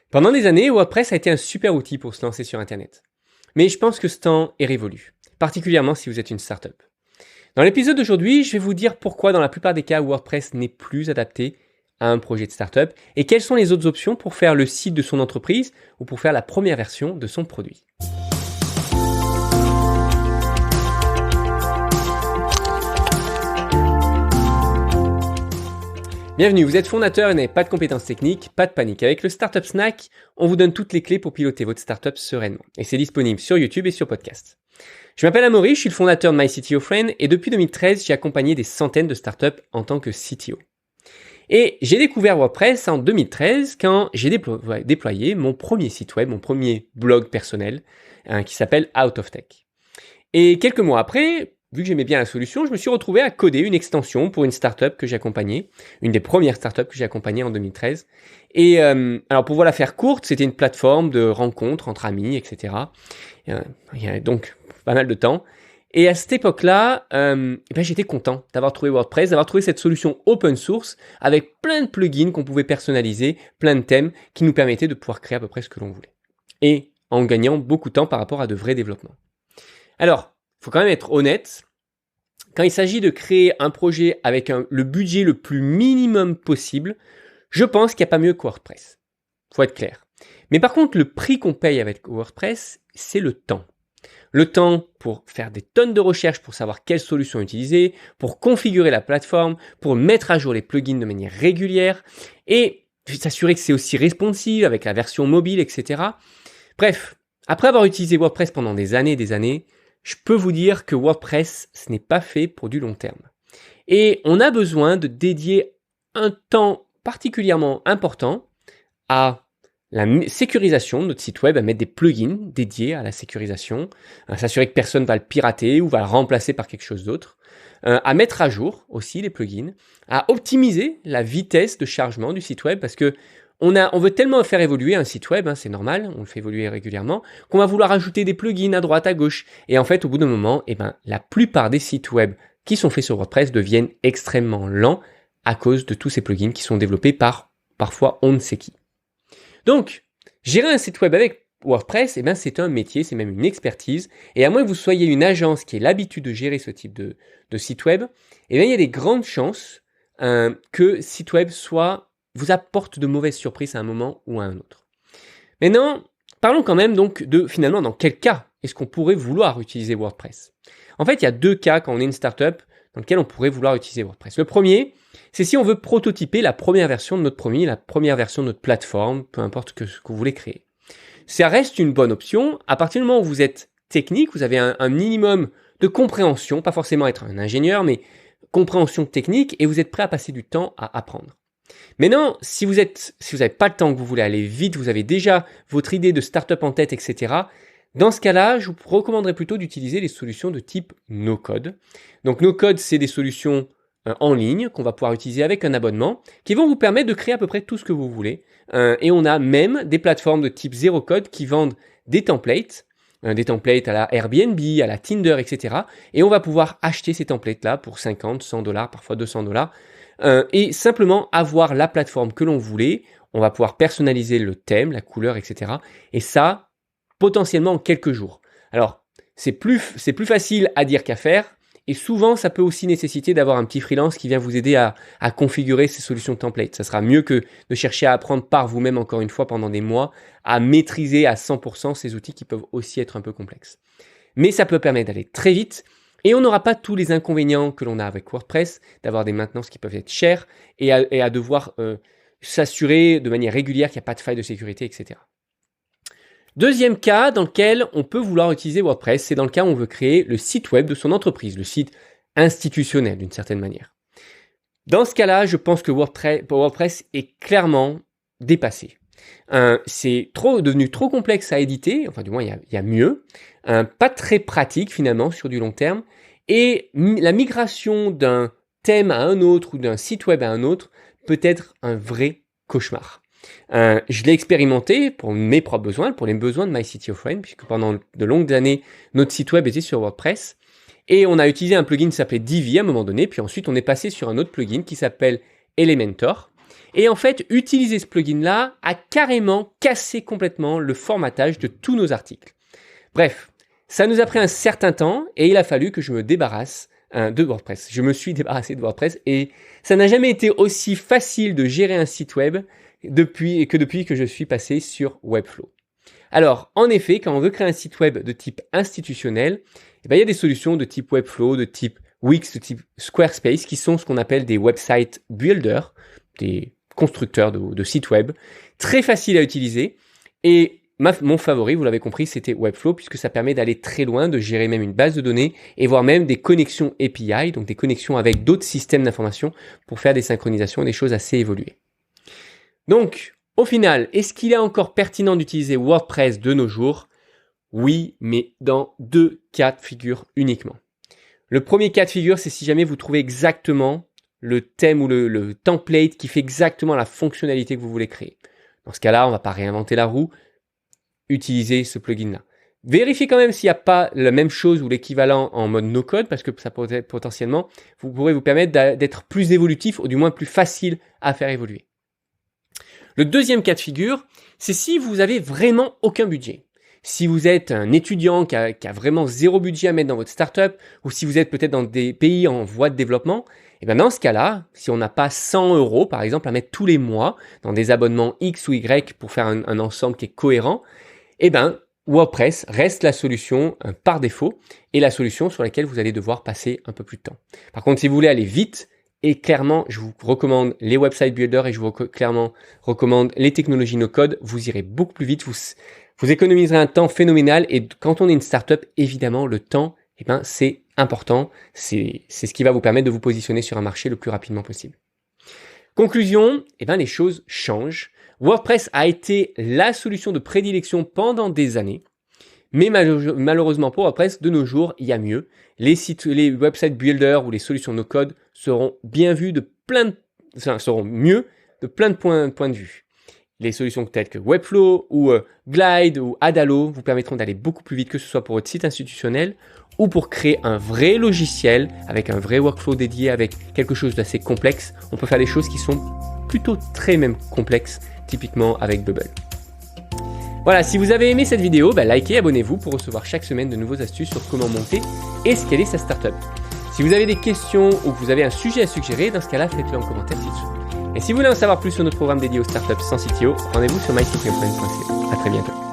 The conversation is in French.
Pendant des années, WordPress a été un super outil pour se lancer sur Internet. Mais je pense que ce temps est révolu, particulièrement si vous êtes une startup. Dans l'épisode d'aujourd'hui, je vais vous dire pourquoi dans la plupart des cas, WordPress n'est plus adapté à un projet de startup et quelles sont les autres options pour faire le site de son entreprise ou pour faire la première version de son produit. Bienvenue, vous êtes fondateur et n'avez pas de compétences techniques, pas de panique. Avec le Startup Snack, on vous donne toutes les clés pour piloter votre startup sereinement. Et c'est disponible sur YouTube et sur podcast. Je m'appelle Amaury, je suis le fondateur de MyCTOFriend et depuis 2013, j'ai accompagné des centaines de startups en tant que CTO. Et j'ai découvert WordPress en 2013 quand j'ai déployé mon premier site web, mon premier blog personnel qui s'appelle Out of Tech. Et quelques mois après, vu que j'aimais bien la solution, je me suis retrouvé à coder une extension pour une startup que j'accompagnais, une des premières startups que j'ai accompagnées en 2013. Et alors pour vous la faire courte, c'était une plateforme de rencontres entre amis, etc. Il y a donc pas mal de temps. Et à cette époque-là, j'étais content d'avoir trouvé WordPress, d'avoir trouvé cette solution open source avec plein de plugins qu'on pouvait personnaliser, plein de thèmes qui nous permettaient de pouvoir créer à peu près ce que l'on voulait. Et en gagnant beaucoup de temps par rapport à de vrais développements. Alors, il faut quand même être honnête, quand il s'agit de créer un projet avec le budget le plus minimum possible, je pense qu'il n'y a pas mieux que WordPress. Faut être clair. Mais par contre, le prix qu'on paye avec WordPress, c'est le temps. Le temps pour faire des tonnes de recherches pour savoir quelle solution utiliser, pour configurer la plateforme, pour mettre à jour les plugins de manière régulière et s'assurer que c'est aussi responsive avec la version mobile, etc. Bref, après avoir utilisé WordPress pendant des années, je peux vous dire que WordPress, ce n'est pas fait pour du long terme. Et on a besoin de dédier un temps particulièrement important à la sécurisation de notre site web, à mettre des plugins dédiés à la sécurisation, à s'assurer que personne ne va le pirater ou va le remplacer par quelque chose d'autre, à mettre à jour aussi les plugins, à optimiser la vitesse de chargement du site web parce que on veut tellement faire évoluer un site web, c'est normal, on le fait évoluer régulièrement, qu'on va vouloir ajouter des plugins à droite, à gauche. Et en fait, au bout d'un moment, la plupart des sites web qui sont faits sur WordPress deviennent extrêmement lents à cause de tous ces plugins qui sont développés par, parfois, on ne sait qui. Donc, gérer un site web avec WordPress, c'est un métier, c'est même une expertise. Et à moins que vous soyez une agence qui ait l'habitude de gérer ce type de site web, il y a des grandes chances que site web vous apporte de mauvaises surprises à un moment ou à un autre. Maintenant, parlons quand même donc de finalement dans quel cas est-ce qu'on pourrait vouloir utiliser WordPress. En fait, il y a deux cas quand on est une startup dans lesquels on pourrait vouloir utiliser WordPress. Le premier, c'est si on veut prototyper la première version de notre produit, la première version de notre plateforme, peu importe ce que vous voulez créer. Ça reste une bonne option. À partir du moment où vous êtes technique, vous avez un minimum de compréhension, pas forcément être un ingénieur, mais compréhension technique et vous êtes prêt à passer du temps à apprendre. Maintenant, si vous n'avez pas le temps, que vous voulez aller vite, vous avez déjà votre idée de startup en tête, etc. Dans ce cas-là, je vous recommanderais plutôt d'utiliser les solutions de type no-code. Donc no-code, c'est des solutions en ligne qu'on va pouvoir utiliser avec un abonnement qui vont vous permettre de créer à peu près tout ce que vous voulez. Et on a même des plateformes de type zéro-code qui vendent des templates à la Airbnb, à la Tinder, etc. Et on va pouvoir acheter ces templates-là pour 50, $100, parfois $200. Et simplement avoir la plateforme que l'on voulait, on va pouvoir personnaliser le thème, la couleur, etc. Et ça, potentiellement en quelques jours. Alors, c'est plus facile à dire qu'à faire, et souvent, ça peut aussi nécessiter d'avoir un petit freelance qui vient vous aider à configurer ces solutions templates. Ça sera mieux que de chercher à apprendre par vous-même, encore une fois, pendant des mois, à maîtriser à 100% ces outils qui peuvent aussi être un peu complexes. Mais ça peut permettre d'aller très vite, et on n'aura pas tous les inconvénients que l'on a avec WordPress, d'avoir des maintenances qui peuvent être chères et à devoir s'assurer de manière régulière qu'il n'y a pas de faille de sécurité, etc. Deuxième cas dans lequel on peut vouloir utiliser WordPress, c'est dans le cas où on veut créer le site web de son entreprise, le site institutionnel d'une certaine manière. Dans ce cas-là, je pense que WordPress est clairement dépassé. C'est devenu trop complexe à éditer, enfin du moins il y a mieux, pas très pratique finalement sur du long terme, et la migration d'un thème à un autre ou d'un site web à un autre peut être un vrai cauchemar. Je l'ai expérimenté pour mes propres besoins, pour les besoins de MyCTOFriend, puisque pendant de longues années, notre site web était sur WordPress, et on a utilisé un plugin qui s'appelait Divi à un moment donné, puis ensuite on est passé sur un autre plugin qui s'appelle Elementor, Et en fait, utiliser ce plugin-là a carrément cassé complètement le formatage de tous nos articles. Bref, ça nous a pris un certain temps et il a fallu que je me débarrasse de WordPress. Je me suis débarrassé de WordPress et ça n'a jamais été aussi facile de gérer un site web depuis que je suis passé sur Webflow. Alors, en effet, quand on veut créer un site web de type institutionnel, il y a des solutions de type Webflow, de type Wix, de type Squarespace, qui sont ce qu'on appelle des website builders, des constructeurs de sites web, très faciles à utiliser. Et mon favori, vous l'avez compris, c'était Webflow, puisque ça permet d'aller très loin, de gérer même une base de données, et voire même des connexions API, donc des connexions avec d'autres systèmes d'information, pour faire des synchronisations et des choses assez évoluées. Donc, au final, est-ce qu'il est encore pertinent d'utiliser WordPress de nos jours? Oui, mais dans 2 cas de figure uniquement. Le premier cas de figure, c'est si jamais vous trouvez exactement le thème ou le template qui fait exactement la fonctionnalité que vous voulez créer. Dans ce cas-là, on ne va pas réinventer la roue, utilisez ce plugin-là. Vérifiez quand même s'il n'y a pas la même chose ou l'équivalent en mode no-code, parce que ça pourrait être potentiellement, vous pourrez vous permettre d'être plus évolutif ou du moins plus facile à faire évoluer. Le deuxième cas de figure, c'est si vous avez vraiment aucun budget. Si vous êtes un étudiant qui a vraiment zéro budget à mettre dans votre startup, ou si vous êtes peut-être dans des pays en voie de développement, et bien dans ce cas-là, si on n'a pas 100 € par exemple à mettre tous les mois dans des abonnements X ou Y pour faire un ensemble qui est cohérent, et bien WordPress reste la solution par défaut et la solution sur laquelle vous allez devoir passer un peu plus de temps. Par contre, si vous voulez aller vite, et clairement, je vous recommande les website builders et je vous clairement recommande les technologies no-code. Vous irez beaucoup plus vite, vous économiserez un temps phénoménal. Et quand on est une startup, évidemment, le temps, c'est important. C'est ce qui va vous permettre de vous positionner sur un marché le plus rapidement possible. Conclusion, les choses changent. WordPress a été la solution de prédilection pendant des années. Mais malheureusement pour WordPress, de nos jours, il y a mieux. Les website builders ou les solutions no-code seront bien vues seront mieux de plein de points de vue. Les solutions telles que Webflow ou Glide ou Adalo vous permettront d'aller beaucoup plus vite, que ce soit pour votre site institutionnel ou pour créer un vrai logiciel avec un vrai workflow dédié, avec quelque chose d'assez complexe. On peut faire des choses qui sont plutôt très même complexes, typiquement avec Bubble. Voilà, si vous avez aimé cette vidéo, likez, abonnez-vous pour recevoir chaque semaine de nouvelles astuces sur comment monter et scaler sa startup. Si vous avez des questions ou que vous avez un sujet à suggérer, dans ce cas-là, faites-le en commentaire ci-dessous. Et si vous voulez en savoir plus sur notre programme dédié aux startups sans CTO, rendez-vous sur myctopreneur.co. À très bientôt.